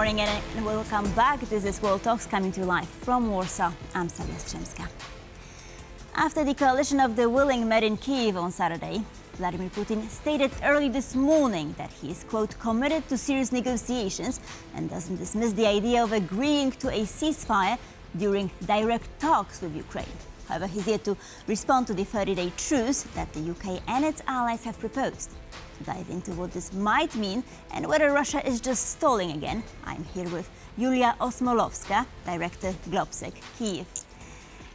morning and welcome back. This is World Talks coming to you live from Warsaw. I'm Sally Jastrzębska. After the coalition of the willing met in Kyiv on Saturday, Vladimir Putin stated early this morning that he is, quote, committed to serious negotiations and doesn't dismiss the idea of agreeing to a ceasefire during direct talks with Ukraine. However, he's yet to respond to the 30-day truce that the UK and its allies have proposed. To dive into what this might mean and whether Russia is just stalling again, I'm here with Iuliia Osmolovska, Director GLOBSEC Kyiv.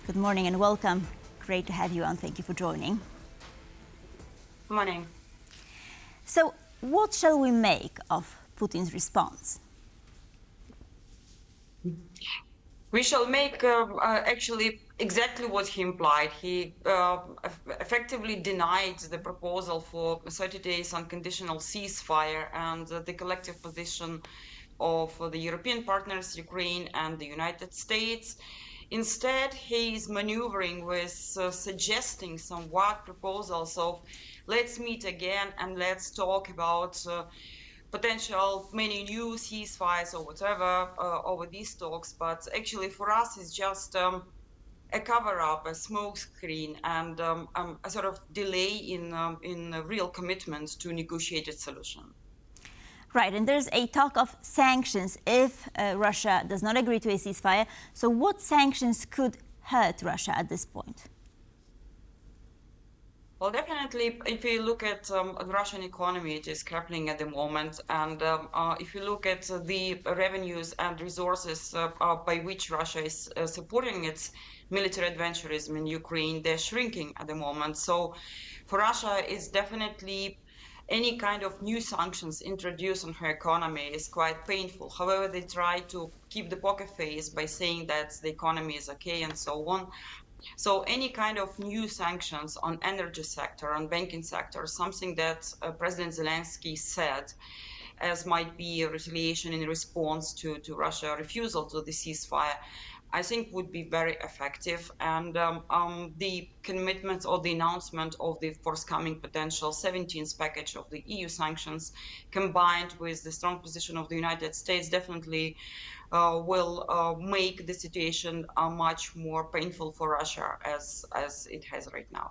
Good morning and welcome. Great to have you on. Thank you for joining. Good morning. So, what shall we make of Putin's response? We shall make actually exactly what he implied. He effectively denied the proposal for 30 days unconditional ceasefire and the collective position of the European partners, Ukraine and the United States. Instead, he is maneuvering with suggesting some vague proposals of let's meet again and let's talk about potential many new ceasefires or whatever over these talks, but actually for us it's just a cover-up, a smokescreen, and a sort of delay in real commitment to negotiated solution. Right, and there's a talk of sanctions if Russia does not agree to a ceasefire. So what sanctions could hurt Russia at this point? Well, definitely, if you look at the Russian economy, it is crippling at the moment. And if you look at the revenues and resources by which Russia is supporting its military adventurism in Ukraine, they're shrinking at the moment. So for Russia, it's definitely any kind of new sanctions introduced on her economy is quite painful. However, they try to keep the poker face by saying that the economy is okay and so on. So any kind of new sanctions on energy sector, on banking sector, something that President Zelensky said as might be a retaliation in response to Russia's refusal to the ceasefire, I think would be very effective. And the commitments or the announcement of the forthcoming potential 17th package of the EU sanctions combined with the strong position of the United States definitely will make the situation much more painful for Russia as it has right now.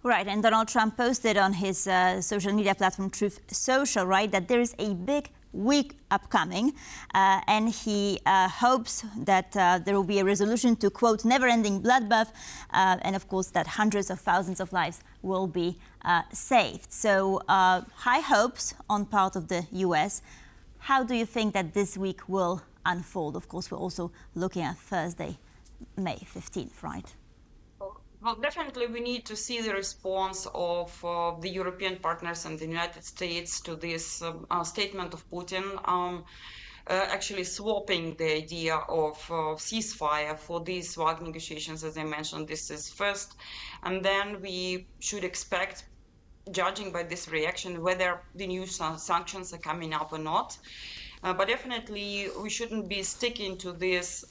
Right, and Donald Trump posted on his social media platform Truth Social, right, that there is a big week upcoming, and he hopes that there will be a resolution to, quote, never-ending bloodbath, and of course that hundreds of thousands of lives will be saved. So high hopes on part of the US. How do you think that this week will unfold? Of course, we're also looking at Thursday, May 15th, right? Well, definitely we need to see the response of the European partners and the United States to this statement of Putin, actually swapping the idea of ceasefire for these vague negotiations. As I mentioned, this is first, and then we should expect, judging by this reaction, whether the new sanctions are coming up or not. But definitely we shouldn't be sticking to this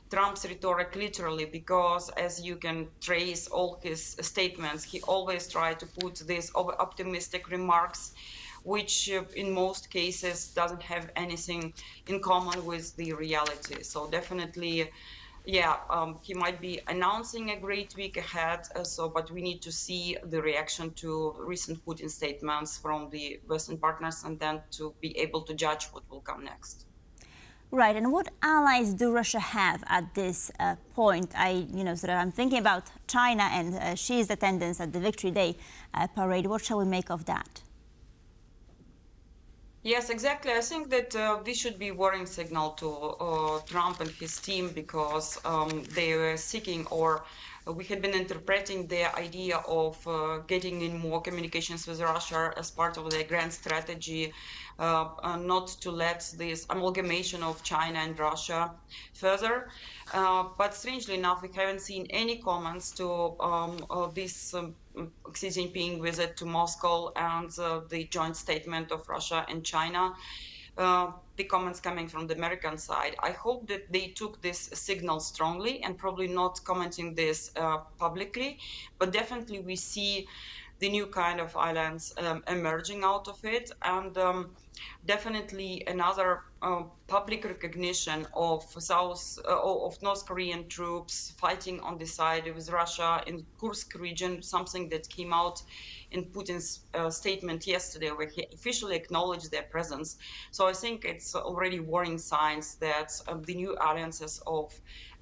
Trump's rhetoric literally, because as you can trace all his statements, he always tried to put these optimistic remarks, which in most cases doesn't have anything in common with the reality. So definitely, yeah, he might be announcing a great week ahead, but we need to see the reaction to recent Putin statements from the Western partners and then to be able to judge what will come next. Right, and what allies do Russia have at this point? I'm thinking about China and Xi's attendance at the Victory Day parade. What shall we make of that? Yes, exactly. I think that this should be a warning signal to Trump and his team, because they were seeking, or we had been interpreting the idea of getting in more communications with Russia as part of their grand strategy, not to let this amalgamation of China and Russia further. But strangely enough, we haven't seen any comments to this Xi Jinping visit to Moscow and the joint statement of Russia and China. The comments coming from the American side. I hope that they took this signal strongly and probably not commenting this publicly, but definitely we see the new kind of alliance emerging out of it, and definitely another public recognition of North Korean troops fighting on the side with Russia in Kursk region, something that came out in Putin's statement yesterday, where he officially acknowledged their presence. So I think it's already warning signs that the new alliances of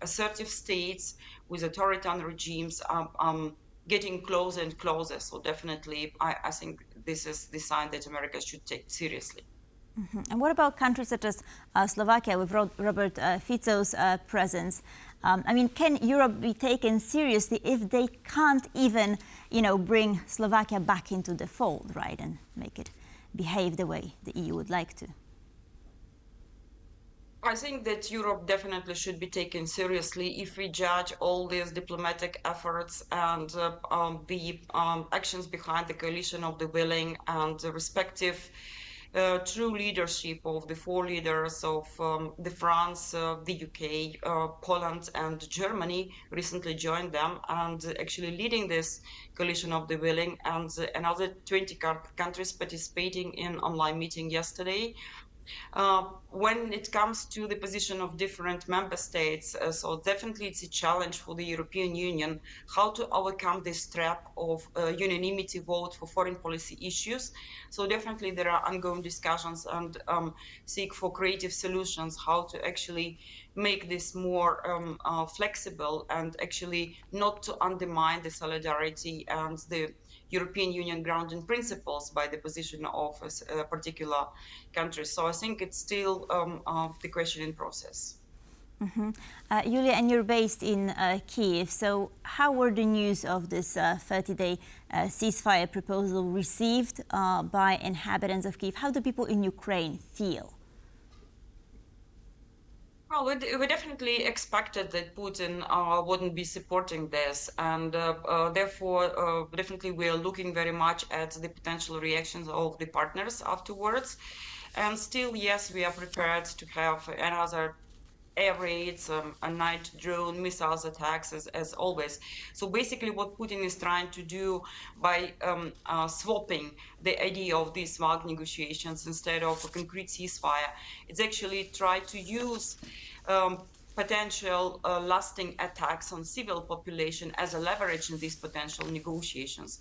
assertive states with authoritarian regimes getting closer and closer. So definitely, I think this is the sign that America should take seriously. And what about countries such as Slovakia with Robert Fico's presence? I mean, can Europe be taken seriously if they can't even, bring Slovakia back into the fold, right, and make it behave the way the EU would like to? I think that Europe definitely should be taken seriously if we judge all these diplomatic efforts and the actions behind the coalition of the willing and the respective true leadership of the four leaders of the France, the UK, Poland, and Germany recently joined them and actually leading this coalition of the willing, and another 20 countries participating in online meeting yesterday. When it comes to the position of different member states, so definitely it's a challenge for the European Union how to overcome this trap of unanimity vote for foreign policy issues. So definitely there are ongoing discussions and seek for creative solutions how to actually make this more flexible and actually not to undermine the solidarity and the European Union grounding principles by the position of a particular countries. So I think it's still the question in process. Iuliia, and you're based in Kyiv. So how were the news of this 30-day ceasefire proposal received by inhabitants of Kyiv? How do people in Ukraine feel? Well, we definitely expected that Putin wouldn't be supporting this, and therefore, definitely we are looking very much at the potential reactions of the partners afterwards. And still, yes, we are prepared to have another air raids, a night drone, missiles attacks, as always. So basically, what Putin is trying to do by swapping the idea of these vague negotiations instead of a concrete ceasefire, it's actually try to use potential lasting attacks on civil population as a leverage in these potential negotiations.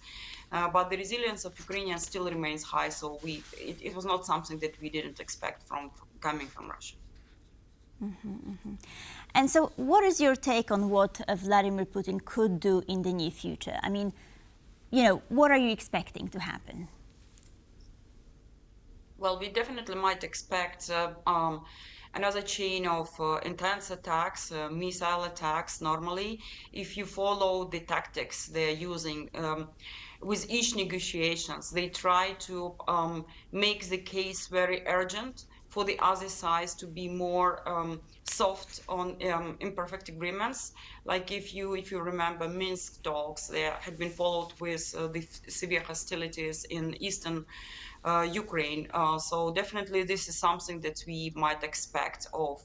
But the resilience of Ukrainians still remains high, so it was not something that we didn't expect from coming from Russia. And so, what is your take on what Vladimir Putin could do in the near future? I mean, what are you expecting to happen? Well, we definitely might expect another chain of intense attacks, missile attacks. Normally, if you follow the tactics they're using with each negotiations, they try to make the case very urgent for the other side to be more soft on imperfect agreements. Like if you remember Minsk talks, they had been followed with the severe hostilities in eastern Ukraine. So definitely this is something that we might expect of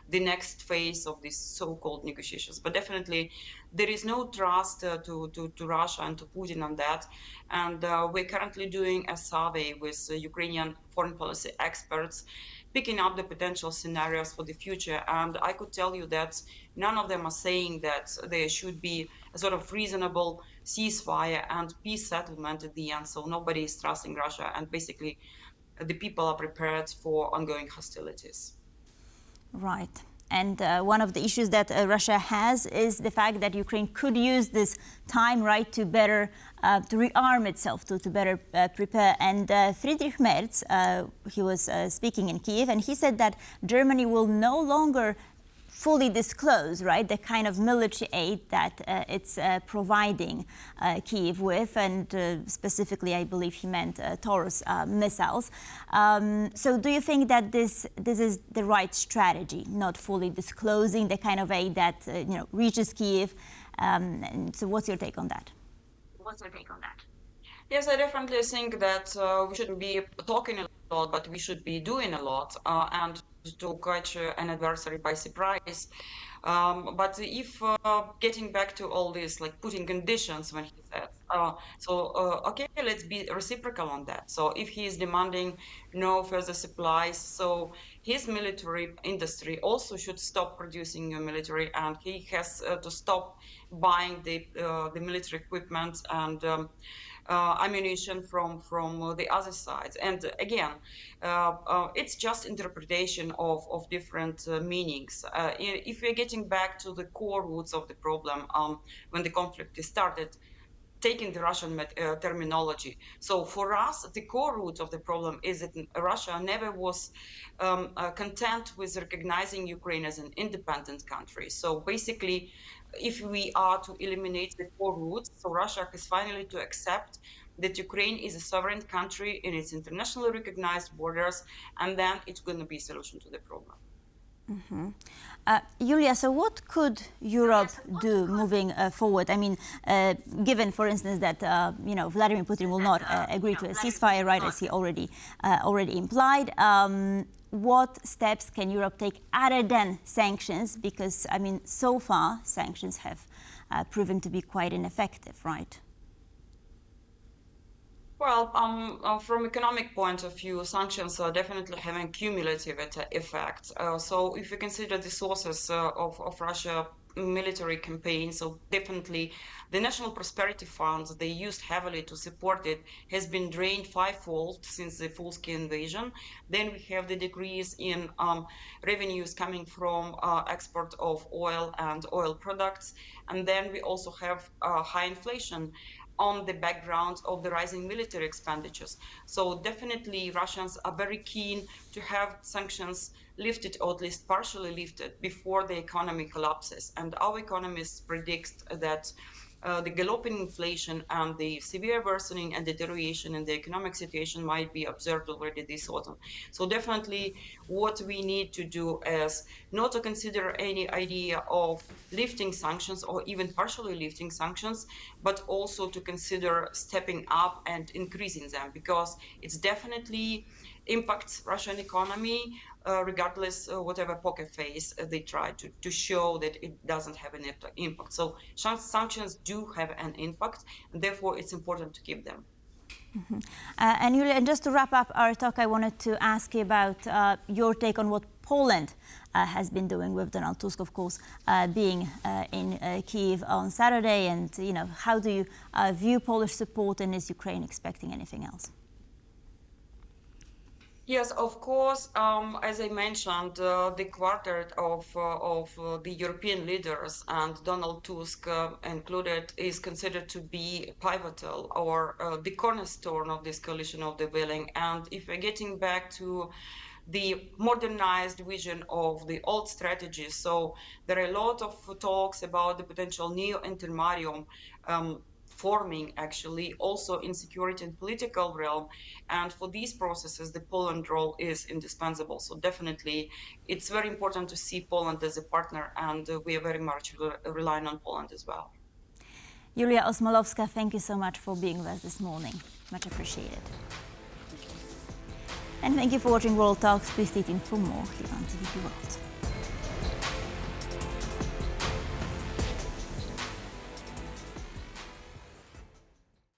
the next phase of these so-called negotiations. But definitely there is no trust to Russia and to Putin on that. And we're currently doing a survey with Ukrainian foreign policy experts, picking up the potential scenarios for the future. And I could tell you that none of them are saying that there should be a sort of reasonable ceasefire and peace settlement at the end. So nobody is trusting Russia, and basically the people are prepared for ongoing hostilities. Right. And one of the issues that Russia has is the fact that Ukraine could use this time, right, to better to rearm itself, to better prepare. And Friedrich Merz, he was speaking in Kyiv, and he said that Germany will no longer fully disclose, right, the kind of military aid that it's providing Kyiv with, and specifically, I believe he meant Taurus missiles. So, do you think that this is the right strategy, not fully disclosing the kind of aid that reaches Kyiv? And so, what's your take on that? Yes, I definitely think that we shouldn't be talking a lot, but we should be doing a lot. And to catch an adversary by surprise. But if getting back to all this, like putting conditions when he says, okay, let's be reciprocal on that. So if he is demanding no further supplies, so his military industry also should stop producing new military, and he has to stop buying the military equipment and ammunition from the other sides. And again, it's just interpretation of different meanings. If we're getting back to the core roots of the problem, when the conflict started, taking the Russian terminology. So for us, the core root of the problem is that Russia never was content with recognizing Ukraine as an independent country. So basically, if we are to eliminate the core roots, so Russia has finally to accept that Ukraine is a sovereign country in its internationally recognized borders, and then it's going to be a solution to the problem. Iuliia, so what could Europe do moving forward? I mean, given, for instance, that Vladimir Putin will not agree to a ceasefire, right, as he already implied. What steps can Europe take other than sanctions? Because, I mean, so far sanctions have proven to be quite ineffective, right? Well, from economic point of view, sanctions are definitely having cumulative effect. So if you consider the sources of Russia military campaign, so definitely the National Prosperity Funds they used heavily to support it has been drained fivefold since the full-scale invasion. Then we have the decrease in revenues coming from export of oil and oil products. And then we also have high inflation on the background of the rising military expenditures. So definitely Russians are very keen to have sanctions lifted, or at least partially lifted, before the economy collapses. And our economists predict that the galloping inflation and the severe worsening and deterioration in the economic situation might be observed already this autumn. So definitely what we need to do is not to consider any idea of lifting sanctions or even partially lifting sanctions, but also to consider stepping up and increasing them, because it's definitely impacts Russian economy, regardless whatever poker face they try to show that it doesn't have an impact. So sanctions do have an impact, and therefore it's important to keep them. And Iuliia, just to wrap up our talk, I wanted to ask you about your take on what Poland has been doing with Donald Tusk, of course, being in Kyiv on Saturday, and how do you view Polish support, and is Ukraine expecting anything else? Yes, of course. As I mentioned, the quartet of the European leaders and Donald Tusk included is considered to be pivotal, or the cornerstone of this coalition of the willing. And if we're getting back to the modernized vision of the old strategy, so there are a lot of talks about the potential neo-intermarium forming actually also in security and political realm, and for these processes the Poland role is indispensable. So definitely it's very important to see Poland as a partner, and we are very much relying on Poland as well. Iuliia Osmolovska, thank you so much for being with us this morning. Much appreciated. And thank you for watching World Talks. Please stay tuned for more here on TVP World.